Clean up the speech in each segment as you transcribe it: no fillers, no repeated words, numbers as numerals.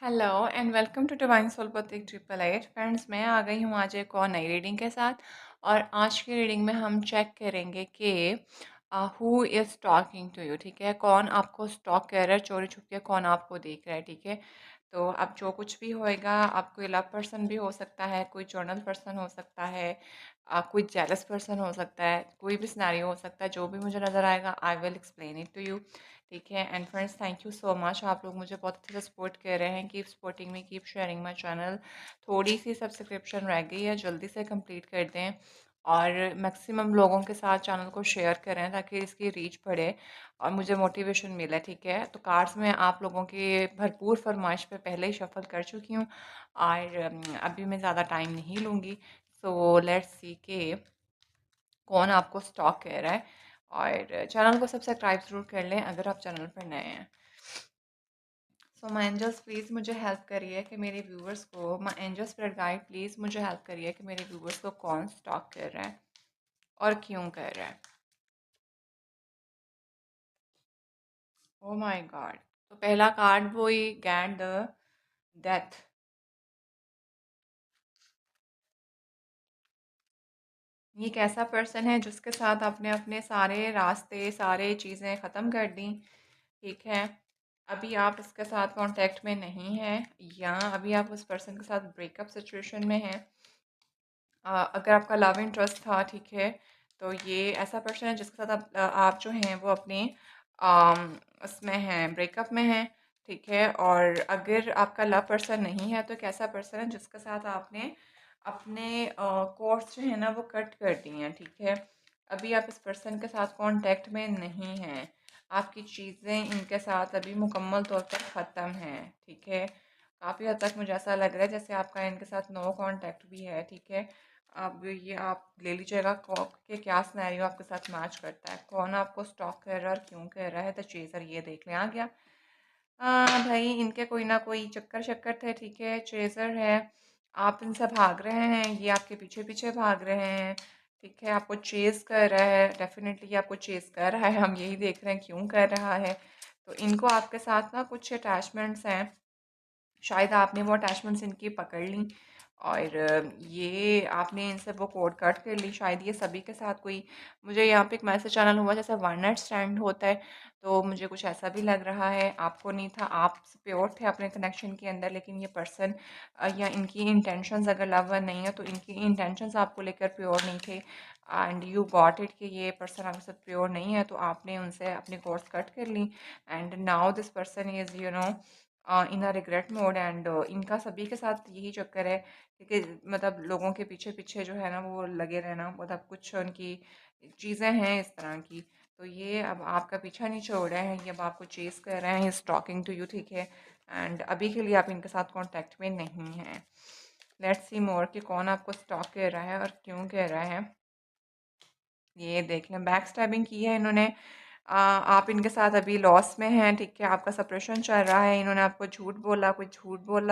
Hello and welcome to divine soul बoutique 888 friends. मैं आ गई हूँ आज एक और नई रीडिंग के साथ। और आज की रीडिंग में हम चेक करेंगे कि who is talking to you. ठीक है, कौन आपको स्टॉक कर रहा है चोरी छुप के, कौन आपको देख रहा है। ठीक है, तो अब जो कुछ भी होएगा, आप कोई लव पर्सन भी हो सकता है, कोई जर्नल पर्सन हो सकता है, कोई जेलस पर्सन हो सकता है, कोई भी सिनेरियो हो सकता है। जो भी मुझे नज़र आएगा I will explain it to you. ठीक है, and friends thank you so much, आप लोग मुझे बहुत अच्छे से सपोर्ट कर रहे हैं। Keep supporting me, keep sharing my channel. थोड़ी सी सब्सक्रिप्शन रह गई है, जल्दी से कंप्लीट कर दें और मैक्सिमम लोगों के साथ चैनल को शेयर करें ताकि इसकी रीच बढ़े और मुझे मोटिवेशन मिले। ठीक है, तो कार्ड्स में आप लोगों की भरपूर फरमाइश पे पहले ही शफल कर चुकी हूँ और अभी मैं ज़्यादा टाइम नहीं लूँगी। सो लेट्स सी के कौन आपको स्टॉक कर रहा है। और चैनल को सब्सक्राइब ज़रूर कर लें अगर आप चैनल पर नए हैं। सो माई एंजल्स प्लीज़ मुझे हेल्प करिए कि मेरे व्यूवर्स को, माई एंजल स्पिरिट गाइड प्लीज़ मुझे हेल्प करिए कि मेरे व्यूवर्स को कौन स्टॉक कर रहा है और क्यों कर रहा है। ओ माय गॉड, तो पहला कार्ड वो ही गैंड द डेथ। ये एक ऐसा पर्सन है जिसके साथ आपने अपने सारे रास्ते, सारे चीज़ें ख़त्म कर दी। ठीक है, अभी आप इसके साथ कांटेक्ट में नहीं हैं या अभी आप उस पर्सन के साथ ब्रेकअप सिचुएशन में हैं। अगर आपका लव इंटरेस्ट था, ठीक है, तो ये ऐसा पर्सन है जिसके साथ आप जो हैं वो अपने उसमें हैं, ब्रेकअप में हैं। ठीक है, और अगर आपका लव पर्सन नहीं है तो एक ऐसा पर्सन है जिसके साथ आपने अपने कोर्स जो है ना वो कट कर दिए हैं। ठीक है, अभी आप इस पर्सन के साथ कांटेक्ट में नहीं हैं, आपकी चीज़ें इनके साथ अभी मुकम्मल तौर पर ख़त्म हैं। ठीक है, काफ़ी हद तक मुझे ऐसा लग रहा है जैसे आपका इनके साथ नो कांटेक्ट भी है। ठीक है, अब ये आप ले लीजिएगा कि क्या सिनेरियो आपके साथ मैच करता है, कौन आपको स्टॉक कर रहा है और क्यों कर रहा है। तो चेज़र ये देख लें आ गया। भाई इनके कोई ना कोई चक्कर शक्कर थे। ठीक है, चेज़र है, आप इनसे भाग रहे हैं, ये आपके पीछे पीछे भाग रहे हैं। ठीक है, आपको चेज़ कर रहा है, डेफिनेटली आपको चेज़ कर रहा है, हम यही देख रहे हैं क्यों कर रहा है। तो इनको आपके साथ ना कुछ अटैचमेंट्स हैं, शायद आपने वो अटैचमेंट्स इनकी पकड़ ली और ये आपने इनसे वो कोड कट कर ली। शायद ये सभी के साथ कोई, मुझे यहाँ पे एक मैसेज चैनल हुआ जैसे वन नाइट स्टैंड होता है, तो मुझे कुछ ऐसा भी लग रहा है। आपको नहीं था, आप प्योर थे अपने कनेक्शन के अंदर, लेकिन ये पर्सन या इनकी इंटेंशंस अगर लव वन नहीं है तो इनकी इंटेंशंस आपको लेकर प्योर नहीं थे एंड यू गॉट इट कि ये पर्सन आपके साथ प्योर नहीं है, तो आपने उनसे अपनी कोर्स कट कर ली and now this person is in a regret mode and इनका सभी के साथ यही चक्कर है कि मतलब लोगों के पीछे पीछे जो है ना वो लगे रहना, मतलब कुछ उनकी चीज़ें हैं इस तरह की। तो ये अब आपका पीछा नहीं छोड़ रहे हैं, ये अब आपको चेस कर रहे हैं, इज टॉकिंग टू यू। ठीक है, एंड अभी के लिए आप इनके साथ कांटेक्ट में नहीं हैं। लेट्स सी मोर कि कौन आपको स्टॉक कर रहा है और क्यों कर रहा है। ये देख लें, बैक स्टैबिंग की है इन्होंने। आप इनके साथ अभी लॉस में हैं। ठीक है, आपका सेपरेशन चल रहा है, इन्होंने आपको झूठ बोला,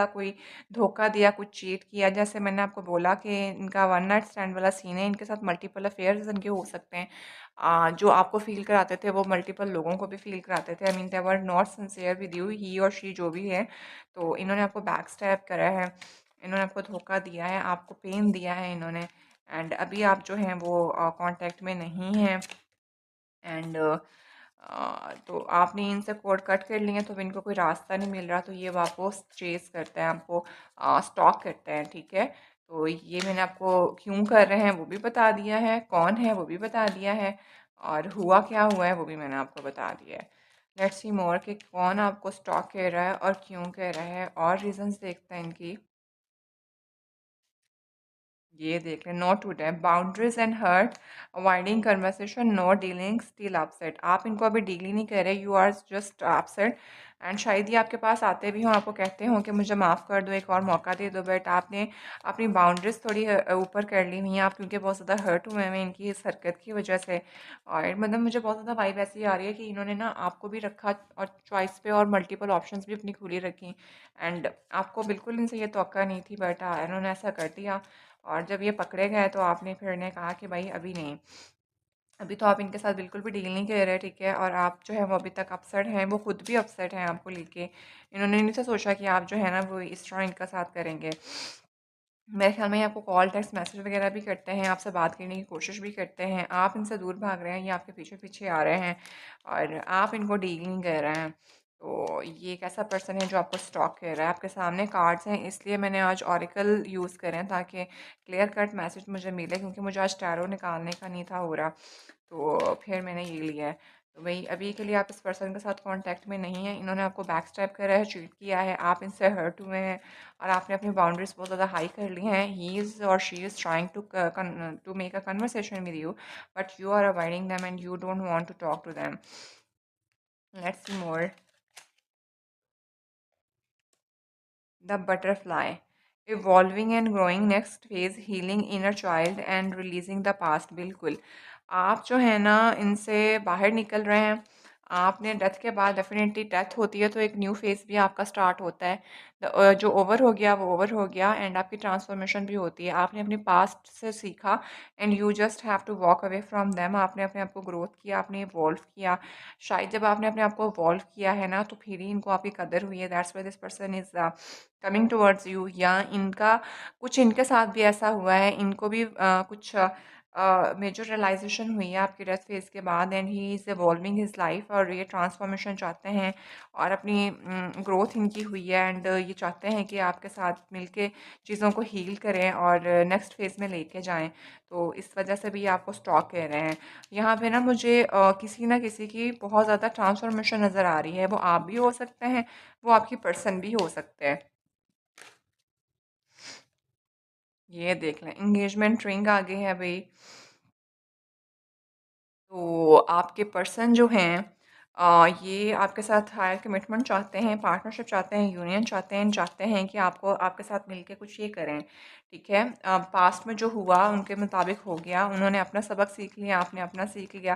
कोई धोखा दिया, कुछ चीट किया। जैसे मैंने आपको बोला कि इनका वन नाइट स्टैंड वाला सीन है, इनके साथ मल्टीपल अफेयर्स इनके हो सकते हैं। जो आपको फील कराते थे वो मल्टीपल लोगों को भी फील कराते थे। I mean they were not sincere with you, he और शी जो भी है। तो इन्होंने आपको बैक स्टैब करा है, इन्होंने आपको धोखा दिया है, आपको पेन दिया है इन्होंने। एंड अभी आप जो हैं वो कांटेक्ट में नहीं हैं एंड तो आपने इनसे कोड कट कर लिए, तो अब इनको कोई रास्ता नहीं मिल रहा, तो ये वापस चेस करते हैं आपको, स्टॉक करते हैं। ठीक है, तो ये मैंने आपको क्यों कर रहे हैं वो भी बता दिया है, कौन है वो भी बता दिया है, और हुआ क्या हुआ है वो भी मैंने आपको बता दिया है। लेट्स सी मोर कि कौन आपको स्टॉक कर रहा है और क्यों कर रहा है, और रीजंस देखते हैं इनकी। ये देख लें, no to them, boundaries and hurt, avoiding conversation, no dealing, still upset. आप इनको अभी डील ही नहीं कर रहे, you are just upset. And शायद ये आपके पास आते भी हों, आपको कहते हों कि मुझे माफ़ कर दो, एक और मौका दे दो, बट आपने अपनी बाउंड्रीज थोड़ी ऊपर कर ली हुई हैं आप, क्योंकि बहुत ज़्यादा हर्ट हुए हैं इनकी इस हरकत की वजह से। और मतलब मुझे बहुत ज़्यादा वाइब ऐसी आ रही है कि इन्होंने ना आपको भी रखा और चॉइस पे और मल्टीपल ऑप्शंस भी अपनी खुली रखी एंड आपको बिल्कुल इनसे ये तवक्का नहीं थी, बट इन्होंने ऐसा कर दिया। और जब ये पकड़े गए तो आपने फिर ने कहा कि भाई अभी नहीं, अभी तो आप इनके साथ बिल्कुल भी डील नहीं कर रहे, ठीक है? और आप जो है वो अभी तक अपसेट हैं, वो खुद भी अपसेट हैं आपको लेके। इन्होंने नहीं था सोचा कि आप जो है ना वो इस तरह इनका साथ करेंगे। मेरे ख़्याल में ये आपको कॉल, टेक्स्ट मैसेज वगैरह भी करते हैं, आपसे बात करने की कोशिश भी करते हैं। आप इनसे दूर भाग रहे हैं, ये आपके पीछे-पीछे आ रहे हैं और आप इनको डील नहीं कर रहे हैं। तो ये एक ऐसा पर्सन है जो आपको स्टॉक कर रहा है। आपके सामने कार्ड्स हैं, इसलिए मैंने आज ऑरेकल यूज़ करे हैं ताकि क्लियर कट मैसेज मुझे मिले, क्योंकि मुझे आज टैरो निकालने का नहीं था हो रहा। तो फिर मैंने ये लिया है। तो वही अभी के लिए आप इस पर्सन के साथ कांटेक्ट में नहीं हैं। इन्होंने आपको बैक स्टैब करा है, चीट किया है, आप इनसे हर्ट हुए हैं और आपने अपनी बाउंड्रीज़ बहुत ज़्यादा हाई कर ली हैं। ही इज़ और she is trying to make a conversation with you, but you are avoiding them and you don't want to talk to them. Let's see more. The butterfly, evolving and growing, next phase healing inner child and releasing the past. बिल्कुल, आप जो है ना इनसे बाहर निकल रहे हैं। आपने डेथ के बाद डेफिनेटली डेथ होती है तो एक न्यू फेज भी आपका स्टार्ट होता है। जो ओवर हो गया वो ओवर हो गया एंड आपकी ट्रांसफॉर्मेशन भी होती है। आपने अपनी पास्ट से सीखा and you just have to walk away from them. आपने अपने आप को ग्रोथ किया, आपने इवॉल्व किया। शायद जब आपने अपने आप को इवॉल्व किया है ना तो फिर ही इनको आपकी कदर हुई है। That's why this person is coming towards you. या इनका कुछ इनके साथ भी ऐसा हुआ है, इनको भी कुछ मेजर रियलाइजेशन हुई है आपके डेथ फेज़ के बाद and he is evolving his life और ये ट्रांसफॉर्मेशन चाहते हैं और अपनी ग्रोथ इनकी हुई है एंड ये चाहते हैं कि आपके साथ मिलके चीज़ों को हील करें और नेक्स्ट फेज़ में लेके जाएं। तो इस वजह से भी ये आपको स्टॉक कह रहे हैं। यहाँ पे ना मुझे किसी ना किसी की बहुत ज़्यादा ट्रांसफॉर्मेशन नज़र आ रही है। वो आप भी हो सकते हैं, वो आपकी पर्सन भी हो सकते हैं। ये देख लें, एंगेजमेंट रिंग आ गई है भाई। तो आपके पर्सन जो हैं ये आपके साथ हायर कमिटमेंट चाहते हैं, पार्टनरशिप चाहते हैं, यूनियन चाहते हैं, चाहते हैं कि आपको आपके साथ मिलके कुछ ये करें, ठीक है? पास्ट में जो हुआ उनके मुताबिक हो गया, उन्होंने अपना सबक सीख लिया, आपने अपना सीख लिया।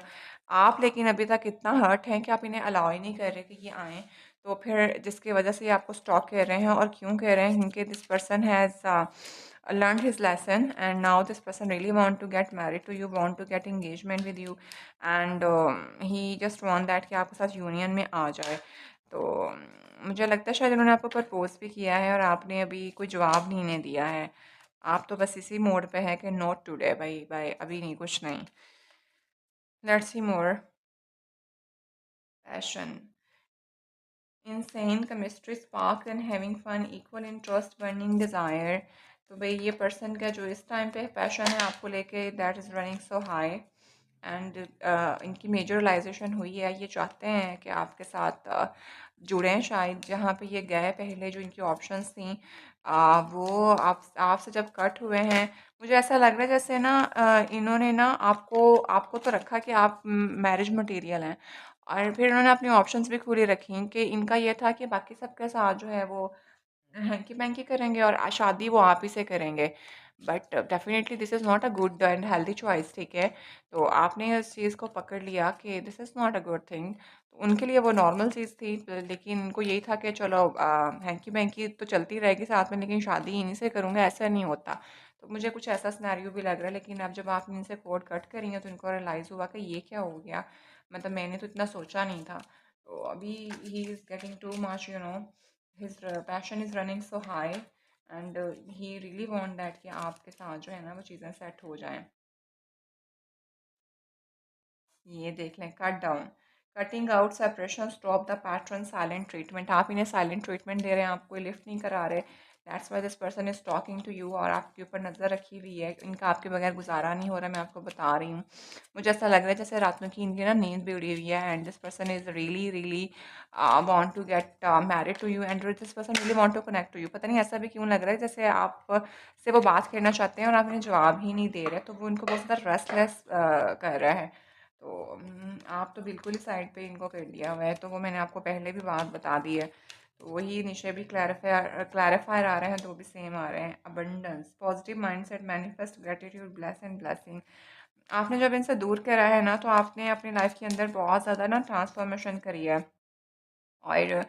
आप लेकिन अभी तक इतना हर्ट हैं कि आप इन्हें अलाउ ही नहीं कर रहे कि ये आएँ। तो फिर जिसकी वजह से ये आपको स्टॉक कर रहे हैं और क्यों कह रहे हैं? क्योंकि this person has learned his lesson and now this person really want to get married to you, want to get engagement with you and he just want that कि आपके साथ यूनियन में आ जाए। तो मुझे लगता है शायद उन्होंने आपको प्रपोज भी किया है और आपने अभी कोई जवाब नहीं इन्हें दिया है। आप तो बस इसी मोड पे है कि नॉट टुडे भाई भाई, अभी नहीं, कुछ नहीं। Let's see more. Passion, insane chemistry, spark and having fun, equal interest, burning desire। तो भाई ये पर्सन का जो इस टाइम पे पैशन है आपको लेके, that is running so high and इनकी मेजर रियलाइजेशन हुई है। ये चाहते हैं कि आपके साथ जुड़ें। शायद जहाँ पे ये गए पहले जो इनकी ऑप्शंस थी वो आपसे जब कट हुए हैं, मुझे ऐसा लग रहा है जैसे ना इन्होंने ना आपको आपको तो रखा कि आप मैरिज मटेरियल हैं और फिर उन्होंने अपनी ऑप्शंस भी खुली रखी कि इनका ये था कि बाकी सबके साथ जो है वो हैंकी-पैंकी करेंगे और शादी वो आप ही से करेंगे। But definitely this is not a good and healthy choice, ठीक है? तो आपने इस चीज़ को पकड़ लिया कि this is not a good thing. तो उनके लिए वो नॉर्मल चीज़ थी, लेकिन उनको यही था कि चलो हैंकी-पैंकी तो चलती रहेगी साथ में, लेकिन शादी इन्हीं से करूँगा, ऐसा नहीं होता। तो मुझे कुछ ऐसा सिनेरियो भी लग रहा है, लेकिन अब जब आपने इनसे कोर्ट कट करी है तो इनको रियलाइज़ हुआ कि ये क्या हो गया? मतलब मैंने तो इतना सोचा नहीं था। तो अभी he is getting too much, you know, his passion is running so high and he really want that कि आपके साथ जो है ना वो चीज़ें सेट हो जाएं। ये देख लें, cut down, cutting out separation, stop the pattern, silent treatment. आप इन्हें साइलेंट ट्रीटमेंट दे रहे हैं, आपको लिफ्ट नहीं करा रहे। That's why this person is talking to you और आपके ऊपर नज़र रखी हुई है। इनका आपके बगैर गुजारा नहीं हो रहा, मैं आपको बता रही हूँ। मुझे ऐसा लग रहा है जैसे रातों की इनकी ना नींद भी उड़ी हुई है and this person is really really want to get married to you and this person really want to connect to you. पता नहीं ऐसा भी क्यों लग रहा है जैसे आप से वो बात करना चाहते हैं और आप इन्हें जवाब ही नहीं दे रहे, तो वो इनको बहुत ज़्यादा रेस्टलेस कर रहा है। तो आप तो बिल्कुल ही साइड पे इनको कर दिया हुआ है, तो वो मैंने आपको पहले भी बात बता दी है। तो वही नीचे भी क्लैरिफायर आ रहे हैं, तो वो भी सेम आ रहे हैं। Abundance, positive mindset, manifest gratitude, bless and blessing. आपने जब इनसे दूर करा है ना तो आपने अपनी लाइफ के अंदर बहुत ज़्यादा ना ट्रांसफॉर्मेशन करी है और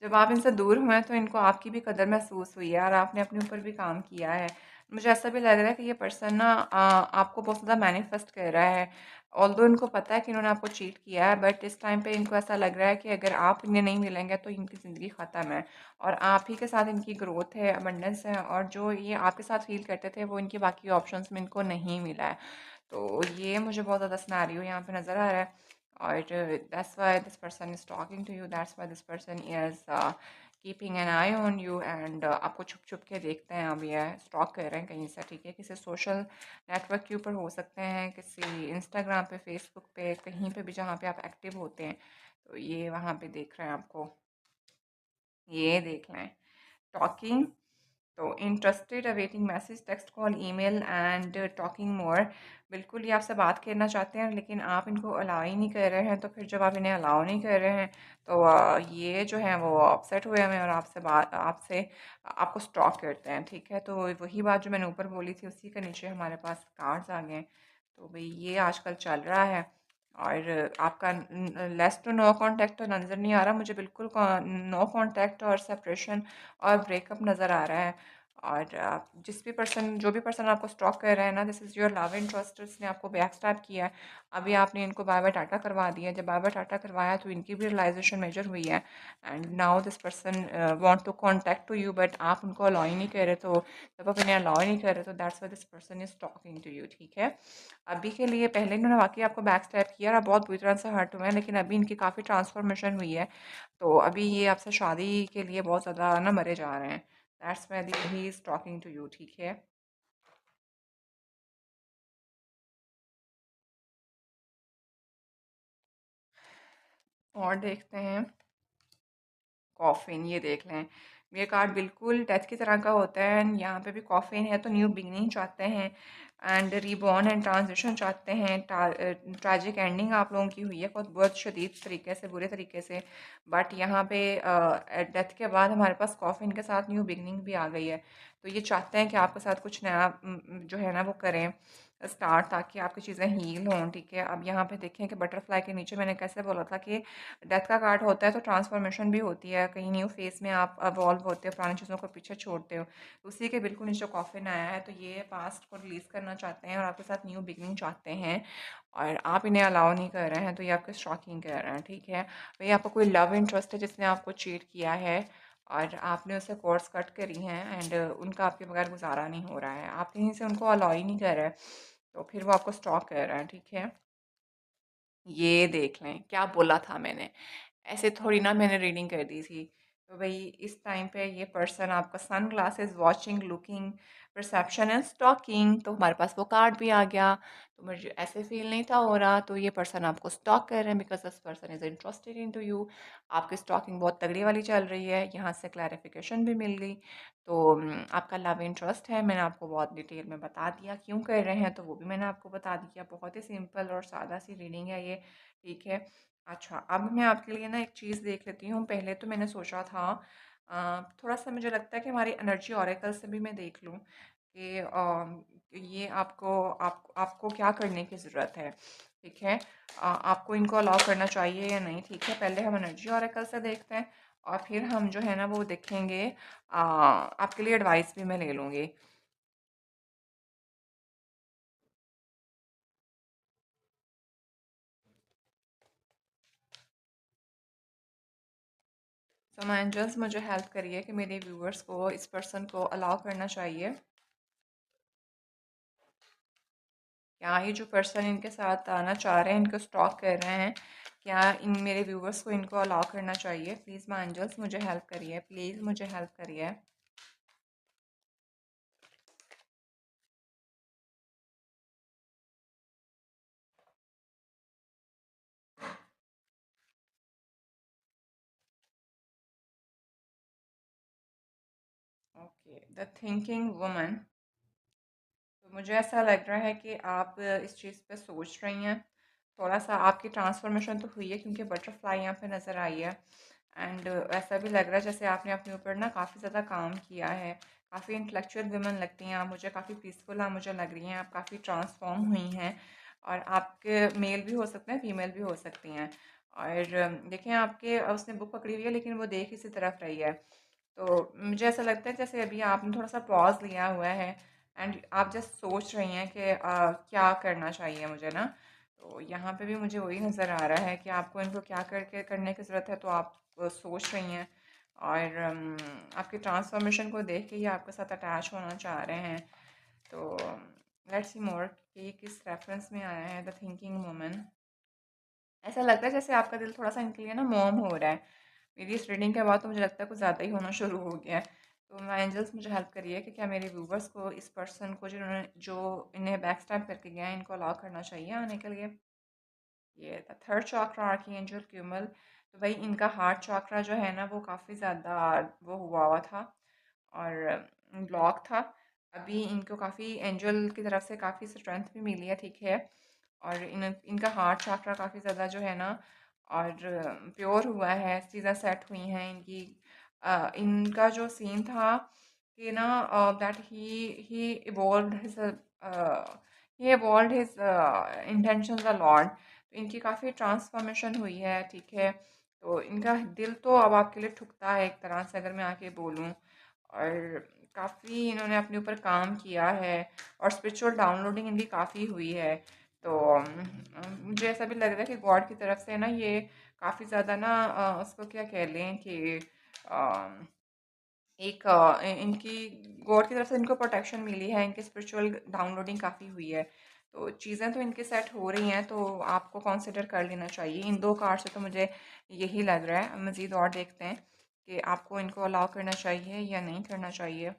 जब आप इनसे दूर हुए हैं तो इनको आपकी भी कदर महसूस हुई है और आपने अपने ऊपर भी काम किया है। मुझे ऐसा भी लग रहा है कि ये पर्सन ना आपको बहुत ज़्यादा मैनिफेस्ट कर रहा है। ऑल्दो इनको पता है कि इन्होंने आपको चीट किया है, बट इस टाइम पे इनको ऐसा लग रहा है कि अगर आप इन्हें नहीं मिलेंगे तो इनकी ज़िंदगी ख़त्म है, और आप ही के साथ इनकी ग्रोथ है, अबंडेंस है, और जो ये आपके साथ फ़ील करते थे वो इनके बाकी ऑप्शंस में इनको नहीं मिला है। तो ये मुझे बहुत ज़्यादा सिनेरियो यहाँ पे नज़र आ रहा है, और that's why this person is talking to you, that's why this person is keeping an eye on you, and आपको छुप छुप के देखते हैं, अब ये स्टॉक कर रहे हैं कहीं से, ठीक है, किसी सोशल नेटवर्क के ऊपर हो सकते हैं, किसी इंस्टाग्राम पे, फेसबुक पे, कहीं पे भी जहाँ पे आप एक्टिव होते हैं, तो ये वहाँ पे देख रहे हैं आपको, ये देख लें। टॉकिंग, तो interested, awaiting message, text, call, email and talking मोर। बिल्कुल ये आपसे बात करना चाहते हैं, लेकिन आप इनको अलाउ ही नहीं कर रहे हैं, तो फिर जब आप इन्हें अलाउ नहीं कर रहे हैं तो ये जो है वो अपसेट हुए हमें, और आपसे आपको स्टॉक करते हैं, ठीक है। तो वही बात जो मैंने ऊपर बोली थी उसी के नीचे हमारे पास कार्ड्स आ गए। तो भाई ये आजकल चल रहा है, और आपका लेस टू नो कांटेक्ट तो नज़र नहीं आ रहा मुझे, बिल्कुल नो कांटेक्ट और सेपरेशन और ब्रेकअप नज़र आ रहा है। और जिस भी पर्सन जो भी पर्सन आपको स्टॉक कर रहा है ना, this is your love interest, इसने आपको बैक स्टैप किया है। अभी आपने इनको बाय बाय टाटा करवा दिया, जब बाय बाय टाटा करवाया तो इनकी भी रियलाइजेशन मेजर हुई है, and now this person want to contact to you, but आप उनको अलाउ ही नहीं कर रहे, तो जब आप इन्हें अलाउ ही नहीं कर रहे तो that's why this person is talking to you, ठीक है। अभी के लिए पहले इन्होंने वाकई आपको बैक स्टैप किया और आप बहुत बुरी तरह से हर्ट हुए हैं, लेकिन अभी इनकी काफ़ी ट्रांसफॉर्मेशन हुई है, तो अभी ये आपसे शादी के लिए बहुत ज़्यादा ना मरे जा रहे हैं। That's why he is talking to you, ठीक है। और देखते हैं कॉफ़िन, ये देख लें। ये कार्ड बिल्कुल डेथ की तरह का होता है, एंड यहाँ पे भी कॉफ़िन है, तो न्यू बिगिनिंग चाहते हैं, एंड रीबॉर्न एंड ट्रांजिशन चाहते हैं। ट्रैजिक एंडिंग आप लोगों की हुई है बहुत बहुत शदीद तरीके से, बुरे तरीके से, बट यहाँ पे डेथ के बाद हमारे पास कॉफ़िन के साथ न्यू बिगिनिंग भी आ गई है। तो ये चाहते हैं कि आपके साथ कुछ नया जो है ना वो करें स्टार्ट, ताकि आपकी चीज़ें हील हों, ठीक है। अब यहाँ पे देखें कि बटरफ्लाई के नीचे मैंने कैसे बोला था कि डेथ का कार्ड होता है तो ट्रांसफॉर्मेशन भी होती है, कहीं न्यू फेस में आप अवॉल्व होते हो, पुरानी चीज़ों को पीछे छोड़ते हो, उसी के बिल्कुल नीचे कॉफिन आया है। तो ये पास्ट को रिलीज़ करना चाहते हैं और आपके साथ न्यू बिगनिंग चाहते हैं, और आप इन्हें अलाउ नहीं कर रहे हैं, तो ये आपके स्टॉकिंग कर रहे हैं, ठीक है। भाई आपको कोई लव इंटरेस्ट है जिसने आपको चीट किया है, और आपने उससे कोर्स कट करी हैं, एंड उनका आपके बगैर गुजारा नहीं हो रहा है, आप कहीं से उनको अलाउ ही नहीं कर रहे, तो फिर वो आपको स्टॉक कर रहे हैं, ठीक है। ये देख लें, क्या बोला था मैंने, ऐसे थोड़ी ना मैंने रीडिंग कर दी थी। तो भई इस टाइम पे ये पर्सन आपका sunglasses watching, looking, perception and stalking, तो हमारे पास वो कार्ड भी आ गया। तो मुझे ऐसे फ़ील नहीं था हो रहा, तो ये पर्सन आपको स्टॉक कर रहे हैं because this person is interested in to you. आपकी स्टॉकिंग बहुत तगड़ी वाली चल रही है, यहाँ से क्लैरिफ़िकेशन भी मिल गई। तो आपका लव इंटरेस्ट है, मैंने आपको बहुत डिटेल में बता दिया क्यों कर रहे हैं, तो वो भी मैंने आपको बता दिया। बहुत ही सिंपल और सादा सी रीडिंग है ये, ठीक है। अच्छा, अब मैं आपके लिए ना एक चीज़ देख लेती हूँ। पहले तो मैंने सोचा था थोड़ा-सा मुझे लगता है कि हमारी एनर्जी ऑरेकल से भी मैं देख लूँ कि ये आपको क्या करने की ज़रूरत है, ठीक है? आपको इनको अलाउ करना चाहिए या नहीं, ठीक है? पहले हम एनर्जी ऑरेकल से देखते हैं, और फिर हम जो है ना वो देखेंगे, आपके लिए एडवाइस भी मैं ले लूँगी। सो माय एंजल्स मुझे हेल्प करिए कि मेरे व्यूअर्स को इस पर्सन को अलाउ करना चाहिए। क्या ये जो पर्सन इनके साथ आना चाह रहे हैं, इनको स्टॉक कर रहे हैं, क्या इन मेरे व्यूवर्स को इनको अलाउ करना चाहिए? प्लीज़ माय एंजल्स मुझे हेल्प करिए, प्लीज़ मुझे हेल्प करिए। Okay, the thinking woman. तो मुझे ऐसा लग रहा है कि आप इस चीज़ पे सोच रही हैं। थोड़ा-सा आपकी ट्रांसफ़ॉर्मेशन तो हुई है क्योंकि बटरफ्लाई यहाँ पे नज़र आई है, एंड ऐसा भी लग रहा है जैसे आपने अपने ऊपर ना काफ़ी ज़्यादा काम किया है। काफ़ी इंटेलेक्चुअल वुमन लगती हैं आप मुझे, काफ़ी पीसफुल आप मुझे लग रही हैं, आप काफ़ी ट्रांसफ़ॉर्म हुई हैं, और आपके मेल भी हो सकते हैं, फीमेल भी हो सकती हैं। और देखें आपके उसने बुक पकड़ी हुई है लेकिन वो देख इसी तरफ रही है। तो मुझे ऐसा लगता है जैसे अभी आपने थोड़ा-सा पॉज़ लिया हुआ है, एंड आप जस्ट सोच रही हैं कि क्या करना चाहिए मुझे ना। तो यहाँ पे भी मुझे वही नज़र आ रहा है कि आपको इनको क्या करके करने की ज़रूरत है, तो आप सोच रही हैं। और आपके ट्रांसफॉर्मेशन को देख के ही आपके साथ अटैच होना चाह रहे हैं। तो लेट्स सी मोर कि ये किस रेफरेंस में आया है, द थिंकिंग वुमन। ऐसा लग रहा है जैसे आपका दिल थोड़ा सा इनके लिए ना मौम हो रहा है। मेरी इस रीडिंग के बाद तो मुझे लगता है कुछ ज़्यादा ही होना शुरू हो गया है। तो मैं एंजल्स मुझे हेल्प करिए कि क्या मेरे व्यूवर्स को इस पर्सन को जिन्होंने जो इन्हें बैक स्टैप करके गया है, इनको अलाउ करना चाहिए आने के लिए। ये द थर्ड चक्रा आर्कएंजल क्यूमल। तो भाई इनका हार्ट चक्रा जो है ना वो काफ़ी ज़्यादा वो हुआ हुआ था और ब्लॉक था। अभी इनको काफ़ी एंजल की तरफ से काफ़ी स्ट्रेंथ भी मिली है, ठीक है। और इनका हार्ट चक्रा काफ़ी ज़्यादा जो है ना और प्योर हुआ है, चीज़ें सेट हुई हैं इनकी। इनका जो सीन था कि ना that he evolved his he evolved his intentions a lot. तो इनकी काफ़ी ट्रांसफॉर्मेशन हुई है, ठीक है। तो इनका दिल तो अब आपके लिए ठुकता है एक तरह से, अगर मैं आके बोलूँ। और काफ़ी इन्होंने अपने ऊपर काम किया है और स्पिरिचुअल डाउनलोडिंग इनकी काफ़ी हुई है। तो मुझे ऐसा भी लग रहा है कि गॉड की तरफ से ना ये काफ़ी ज़्यादा ना उसको क्या कह लें कि अ, एक इनकी गॉड की तरफ से इनको प्रोटेक्शन मिली है, इनकी स्पिरिचुअल डाउनलोडिंग काफ़ी हुई है। तो चीज़ें तो इनके सेट हो रही हैं, तो आपको कंसिडर कर लेना चाहिए। इन 2 कार्ड से तो मुझे यही लग रहा है। मज़ीद और देखते हैं कि आपको इनको अलाउ करना चाहिए या नहीं करना चाहिए।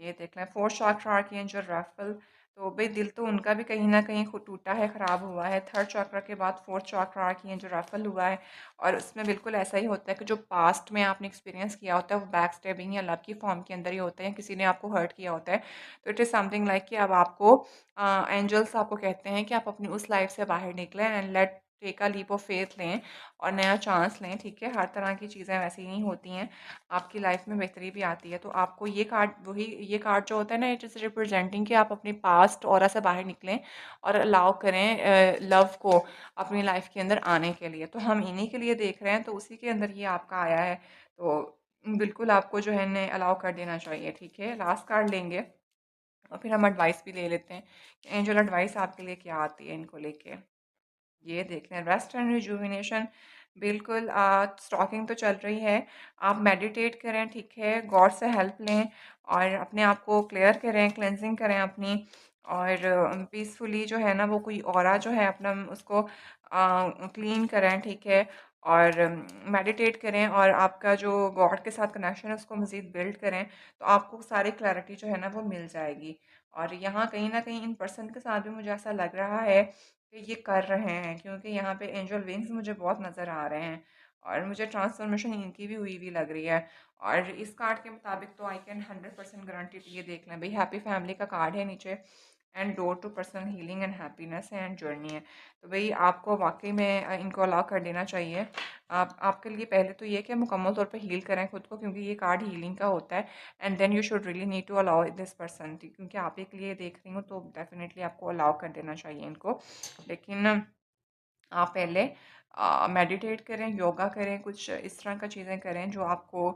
ये देख लें, फोर्थ चक्र आर्कएंजल राफेल। तो भाई दिल तो उनका भी कहीं ना कहीं टूटा है, ख़राब हुआ है। थर्ड चक्र के बाद फोर्थ चक्र आर्कएंजल राफेल हुआ है। और उसमें बिल्कुल ऐसा ही होता है कि जो पास्ट में आपने एक्सपीरियंस किया होता है वो बैक स्टेबिंग या लव की फॉर्म के अंदर ही होते हैं, किसी ने आपको हर्ट किया होता है। तो इट इज़ समथिंग लाइक कि अब आपको एंजल्स आपको कहते हैं कि आप अपनी उस लाइफ से बाहर निकलें and let take a leap of faith लें और नया चांस लें, ठीक है। हर तरह की चीज़ें वैसे ही नहीं होती हैं, आपकी लाइफ में बेहतरी भी आती है। तो आपको ये कार्ड वही ये कार्ड जो होता है ना, इट इज़ रिप्रेजेंटिंग कि आप अपनी पास्ट ऑरा से बाहर निकलें और अलाउ करें लव को अपनी लाइफ के अंदर आने के लिए। तो हम इन्हीं के लिए देख रहे हैं, तो उसी के अंदर ये आपका आया है। तो बिल्कुल आपको जो है इन्हें अलाउ कर देना चाहिए, ठीक है। लास्ट कार्ड लेंगे और फिर हम एडवाइस भी ले लेते हैं कि एंजल एडवाइस आपके लिए क्या आती है इनको लेके। ये देख लें, रेस्ट एंड रिजुविनेशन। बिल्कुल स्टॉकिंग तो चल रही है। आप मेडिटेट करें, ठीक है, गॉड से हेल्प लें और अपने आप को क्लियर करें, क्लेंजिंग करें अपनी। और पीसफुली जो है ना वो कोई ऑरा जो है अपना उसको क्लीन करें, ठीक है। और मेडिटेट करें और आपका जो गॉड के साथ कनेक्शन है उसको मज़ीद बिल्ड करें, तो आपको सारी क्लैरिटी जो है ना वो मिल जाएगी। और यहाँ कहीं ना कहीं इन पर्सन के साथ भी मुझे ऐसा लग रहा है कि ये कर रहे हैं, क्योंकि यहाँ पे एंजल विंग्स मुझे बहुत नज़र आ रहे हैं और मुझे ट्रांसफॉर्मेशन इनकी भी हुई लग रही है। और इस कार्ड के मुताबिक तो आई कैन 100% गारंटी ये देख लें भाई, हैप्पी फैमिली का कार्ड है नीचे and door to personal healing and happiness है एंड जर्नी है। तो भाई आपको वाकई में इनको अलाउ कर देना चाहिए। आप आपके लिए पहले तो ये कि मुकम्मल तौर पे हील करें खुद को, क्योंकि ये कार्ड हीलिंग का होता है। And then you should really need to allow this person, क्योंकि आप एक लिए देख रही हूँ तो डेफिनेटली आपको अलाउ कर देना चाहिए इनको। लेकिन आप पहले मेडिटेट करें, योगा करें, कुछ इस तरह का चीज़ें करें जो आपको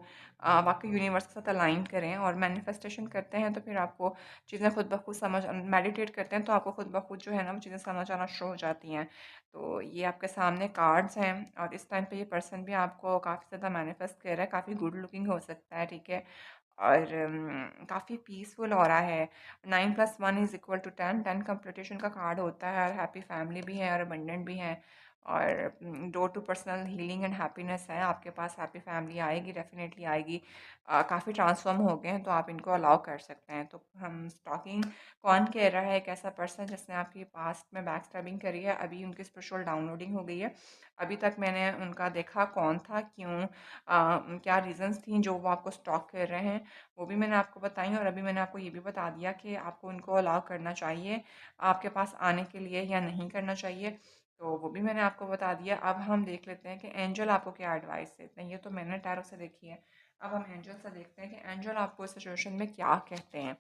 वाकई यूनिवर्स के साथ अलाइन करें। और मैनिफेस्टेशन करते हैं तो फिर आपको चीज़ें खुद ब खुद समझ मेडिटेट करते हैं तो आपको खुद ब खुद जो है ना वो चीज़ें समझ आना शुरू हो जाती हैं। तो ये आपके सामने कार्ड्स हैं और इस टाइम पे ये पर्सन भी आपको काफ़ी ज़्यादा मैनिफेस्ट कर रहा है, काफ़ी गुड लुकिंग हो सकता है, ठीक है। और काफ़ी पीसफुल हो रहा है। 9+1 = 10, 10 कंप्लीटेशन का कार्ड होता है और हैप्पी फैमिली भी है और अबंडेंट भी है। और door to personal healing and happiness है आपके पास। हैप्पी फैमिली आएगी, डेफिनेटली आएगी। काफ़ी ट्रांसफॉर्म हो गए हैं तो आप इनको अलाउ कर सकते हैं। तो हम स्टॉकिंग कौन कह रहा है, एक ऐसा पर्सन जिसने आपकी पास्ट में बैक स्टैबिंग करी है, अभी उनकी स्पिरिचुअल डाउनलोडिंग हो गई है। अभी तक मैंने उनका देखा कौन था, क्यों, क्या रीजंस थी जो वो आपको स्टॉक कर रहे हैं, वो भी मैंने आपको बताई। और अभी मैंने आपको ये भी बता दिया कि आपको उनको अलाउ करना चाहिए आपके पास आने के लिए या नहीं करना चाहिए, तो वो भी मैंने आपको बता दिया। अब हम देख लेते हैं कि एंजल आपको क्या एडवाइस देते हैं। ये तो मैंने टैरो से देखी है, अब हम एंजल से देखते हैं कि एंजल आपको इस सिचुएशन में क्या कहते हैं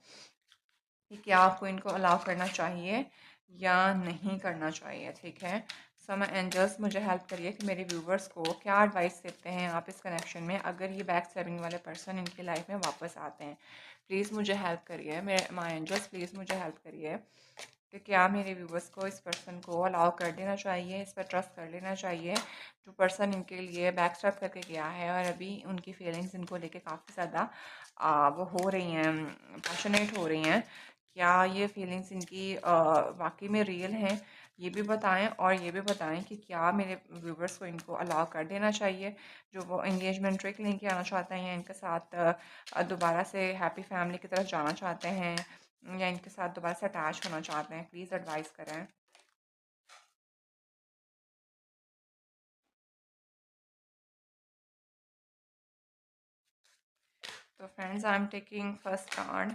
कि क्या आपको इनको अलाउ करना चाहिए या नहीं करना चाहिए, ठीक है। सो माय एंजल्स, मुझे हेल्प करिए कि मेरे व्यूवर्स को क्या एडवाइस देते हैं आप इस कनेक्शन में, अगर ये बैक स्टैबिंग वाले पर्सन इनकी लाइफ में वापस आते हैं। प्लीज़ मुझे हेल्प करिए, मेरे माय एंजल्स प्लीज़ मुझे हेल्प करिए कि क्या मेरे व्यूवर्स को इस पर्सन को अलाउ कर देना चाहिए, इस पर ट्रस्ट कर लेना चाहिए, जो पर्सन इनके लिए बैक स्टैब करके गया है और अभी उनकी फीलिंग्स इनको लेके काफ़ी ज़्यादा वो हो रही हैं, पैशनेट हो रही हैं। क्या ये फीलिंग्स इनकी वाक़ई में रियल हैं? ये भी बताएँ और ये भी बताएँ कि क्या मेरे व्यूवर्स को इनको अलाउ कर देना चाहिए, जो वो एंगेजमेंट रिंग लेके आना चाहते हैं या इनके साथ दोबारा से हैप्पी फैमिली की तरफ जाना चाहते हैं या इनके साथ दोबारा से अटैच होना चाहते हैं। प्लीज़ एडवाइस करें। तो friends, I am taking first card.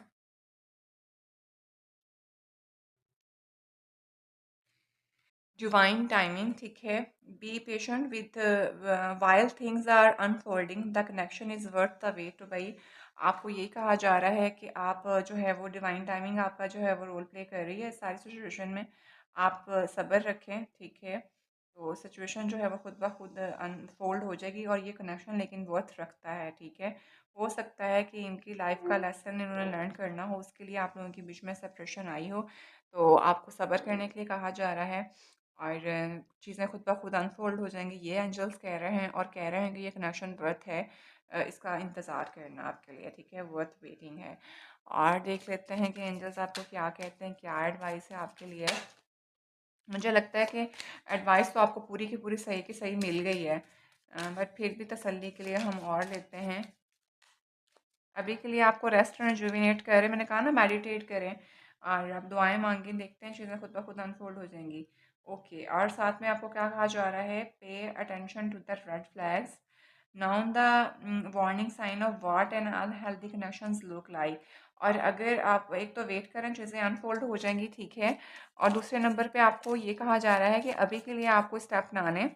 Divine timing, ठीक है। Be patient with while things are unfolding the connection is worth the wait. तो भाई आपको ये कहा जा रहा है कि आप जो है वो डिवाइन टाइमिंग आपका जो है वो रोल प्ले कर रही है इस सारी सिचुएशन में। आप सब्र रखें, ठीक है। तो सिचुएशन जो है वो खुद ब खुद अनफोल्ड हो जाएगी और ये कनेक्शन लेकिन वर्थ रखता है, ठीक है। हो सकता है कि इनकी लाइफ का लेसन इन्होंने लर्न करना हो, उसके लिए आप लोगों के बीच में सेपरेशन आई हो, तो आपको सब्र करने के लिए कहा जा रहा है और चीज़ें खुद ब खुद अनफोल्ड हो जाएँगी, ये एंजल्स कह रहे हैं और कह रहे हैं कि ये कनेक्शन वर्थ है इसका इंतज़ार करना आपके लिए, ठीक है, वर्थ वेटिंग है। और देख लेते हैं कि एंजल्स आपको क्या कहते हैं, क्या एडवाइस है आपके लिए। मुझे लगता है कि एडवाइस तो आपको पूरी की पूरी सही की सही मिल गई है, बट फिर भी तसल्ली के लिए हम और लेते हैं। अभी के लिए आपको रेस्ट एंड रिजुविनेट करें, मैंने कहा ना मेडिटेट करें और आप दुआएं मांगें, देखते हैं चीज़ें खुद ब खुद अनफोल्ड हो जाएंगी। ओके, और साथ में आपको क्या कहा जा रहा है, pay attention to the red flags, now the warning sign of what an unhealthy connections look like. और अगर आप एक तो वेट करें चीज़ें अनफोल्ड हो जाएंगी, ठीक है, और दूसरे नंबर पे आपको ये कहा जा रहा है कि अभी के लिए आपको स्टेप ना लें,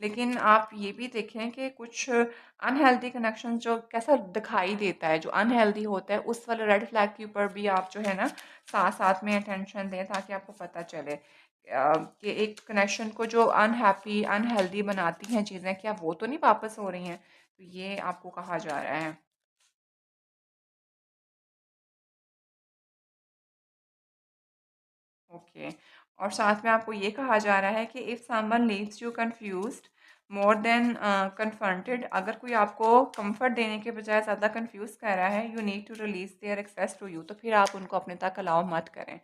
लेकिन आप ये भी देखें कि कुछ अनहेल्दी कनेक्शन जो कैसा दिखाई देता है, जो अनहेल्दी होता है, उस वाले रेड फ्लैग के ऊपर भी आप जो है ना साथ साथ में अटेंशन दें, ताकि आपको पता चले कि एक कनेक्शन को जो अनहैप्पी अनहेल्दी बनाती हैं चीज़ें, क्या वो तो नहीं वापस हो रही हैं। तो ये आपको कहा जा रहा है। ओके, और साथ में आपको ये कहा जा रहा है कि if someone leaves you confused more than confronted, अगर कोई आपको कंफर्ट देने के बजाय ज़्यादा कंफ्यूज कर रहा है, you need to release their access to you, तो फिर आप उनको अपने तक अलाउ मत करें।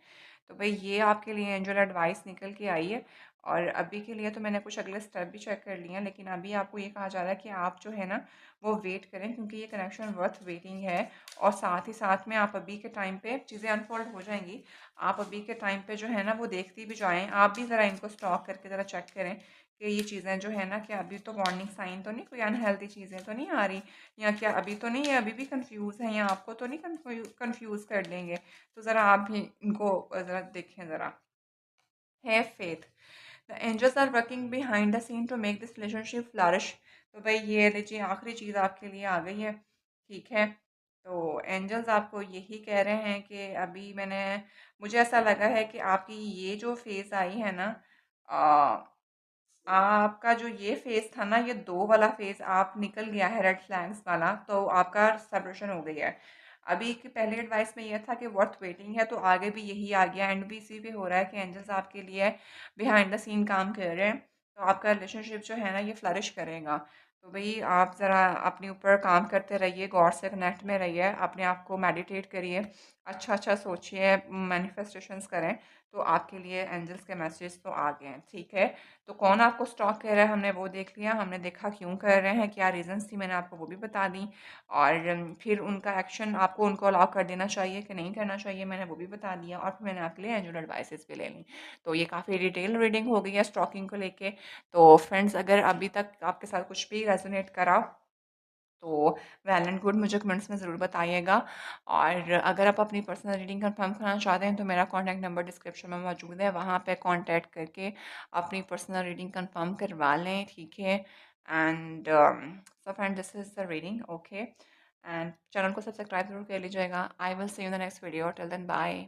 तो भाई ये आपके लिए एंजल एडवाइस निकल के आई है। और अभी के लिए तो मैंने कुछ अगले स्टेप भी चेक कर लिए हैं, लेकिन अभी आपको ये कहा जा रहा है कि आप जो है ना वो वेट करें, क्योंकि ये कनेक्शन वर्थ वेटिंग है। और साथ ही साथ में आप अभी के टाइम पे चीज़ें अनफोल्ड हो जाएंगी, आप अभी के टाइम पे जो है ना वो देखती भी जाएँ, आप भी ज़रा इनको स्टॉक करके ज़रा चेक करें कि ये चीज़ें जो है ना, कि अभी तो वार्निंग साइन तो नहीं, कोई अनहेल्दी चीज़ें तो नहीं आ रही, या क्या अभी तो नहीं है, अभी भी कंफ्यूज हैं, या आपको तो नहीं कंफ्यूज कर देंगे। तो ज़रा आप भी इनको ज़रा देखें ज़रा। Have faith, the angels are working behind the scene to make this relationship flourish. तो भाई ये लीजिए आखिरी चीज़ आपके लिए आ गई है, ठीक है। तो एंजल्स आपको यही कह रहे हैं कि अभी मुझे ऐसा लगा है कि आपकी ये जो फेज़ आई है ना, आपका जो ये फेज़ था ना, ये 2 वाला फेज़ आप निकल गया है रेड फ्लैग्स वाला, तो आपका सेपरेशन हो गई है। अभी की पहली एडवाइस में ये था कि वर्थ वेटिंग है, तो आगे भी यही आ गया, एंड भी इसी पे हो रहा है कि एंजल्स आपके लिए बिहाइंड द सीन काम कर रहे हैं। तो आपका रिलेशनशिप जो है ना ये फ्लरिश करेगा। तो भई आप ज़रा अपने ऊपर काम करते रहिए, गॉड से कनेक्ट में रहिए, अपने आप को मेडिटेट करिए, अच्छा-अच्छा सोचिए, मैनिफेस्टेशंस करें, तो आपके लिए एंजल्स के मैसेज तो आ गए हैं, ठीक है। तो कौन आपको स्टॉक कर रहा है हमने वो देख लिया, हमने देखा क्यों कर रहे हैं, क्या रीज़न्स थी, मैंने आपको वो भी बता दी। और फिर उनका एक्शन आपको उनको अलाउ कर देना चाहिए कि नहीं करना चाहिए, मैंने वो भी बता दिया। और फिर मैंने आपके लिए एंजल एडवाइसेस भी ले ली। तो ये काफ़ी डिटेल रीडिंग हो गई है स्टॉकिंग को लेके। तो फ्रेंड्स, अगर अभी तक आपके साथ कुछ भी रेजोनेट करा तो वेल एंड गुड, मुझे कमेंट्स में ज़रूर बताइएगा। और अगर आप अपनी पर्सनल रीडिंग कंफर्म कराना चाहते हैं तो मेरा कॉन्टैक्ट नंबर डिस्क्रिप्शन में मौजूद है, वहाँ पे कॉन्टैक्ट करके अपनी पर्सनल रीडिंग कंफर्म करवा लें, ठीक है। And so friend, this is the reading, okay. And channel को सब्सक्राइब ज़रूर कर लीजिएगा। I will see you in the next video, till then bye.